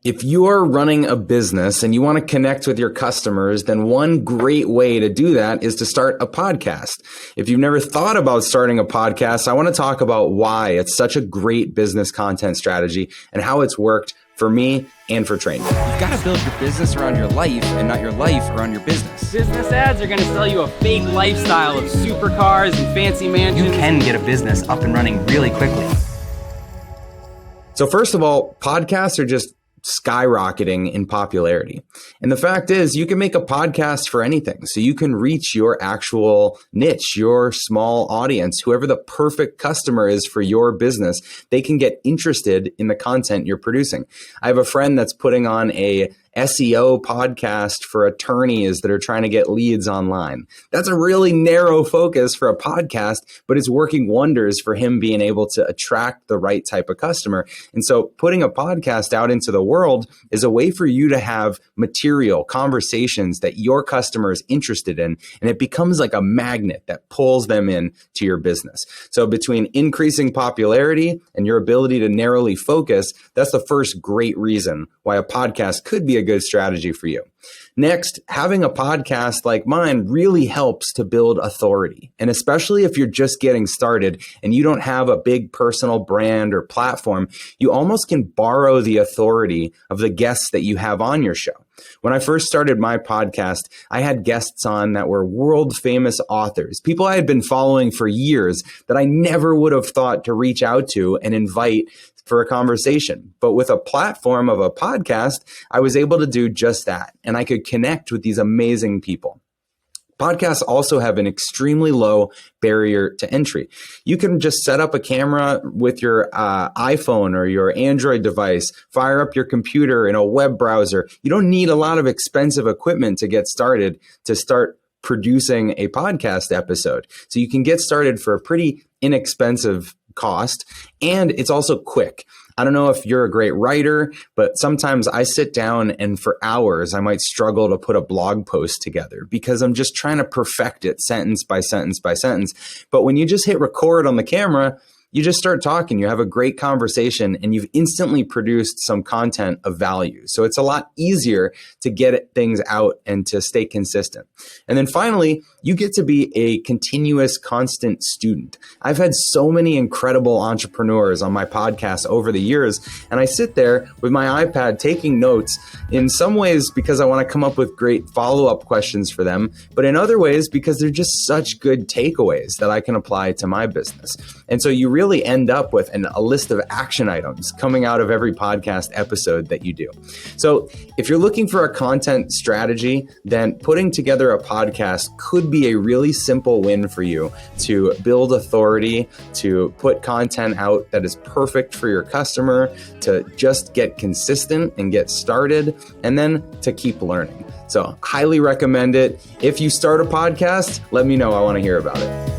If you're running a business and you want to connect with your customers, then one great way to do that is to start a podcast. If you've never thought about starting a podcast, I want to talk about why it's such a great business content strategy and how it's worked for me and for training. You've got to build your business around your life and not your life around your business. Business ads are going to sell you a fake lifestyle of supercars and fancy mansions. You can get a business up and running really quickly. So first of all, podcasts are just skyrocketing in popularity. And the fact is, you can make a podcast for anything. So you can reach your actual niche, your small audience, whoever the perfect customer is for your business. They can get interested in the content you're producing. I have a friend that's putting on a SEO podcast for attorneys that are trying to get leads online. That's a really narrow focus for a podcast, but it's working wonders for him being able to attract the right type of customer. And so putting a podcast out into the world is a way for you to have material, conversations that your customer is interested in, and it becomes like a magnet that pulls them in to your business. So between increasing popularity and your ability to narrowly focus, that's the first great reason why a podcast could be a good strategy for you. Next, having a podcast like mine really helps to build authority. And especially if you're just getting started and you don't have a big personal brand or platform, you almost can borrow the authority of the guests that you have on your show. When I first started my podcast, I had guests on that were world famous authors, people I had been following for years that I never would have thought to reach out to and invite for a conversation. But with a platform of a podcast, I was able to do just that. And I could connect with these amazing people. Podcasts also have an extremely low barrier to entry. You can just set up a camera with your iPhone or your Android device, fire up your computer in a web browser. You don't need a lot of expensive equipment to get started to start producing a podcast episode. So you can get started for a pretty inexpensive cost, and it's also quick. I don't know if you're a great writer, but sometimes I sit down and for hours, I might struggle to put a blog post together because I'm just trying to perfect it sentence by sentence by sentence. But when you just hit record on the camera, you just start talking, you have a great conversation, and you've instantly produced some content of value. So it's a lot easier to get things out and to stay consistent. And then finally, you get to be a continuous, constant student. I've had so many incredible entrepreneurs on my podcast over the years, and I sit there with my iPad taking notes in some ways because I want to come up with great follow-up questions for them, but in other ways because they're just such good takeaways that I can apply to my business. And so you really end up with a list of action items coming out of every podcast episode that you do. So if you're looking for a content strategy, then putting together a podcast could be a really simple win for you to build authority, to put content out that is perfect for your customer, to just get consistent and get started, and then to keep learning. So highly recommend it. If you start a podcast, let me know. I want to hear about it.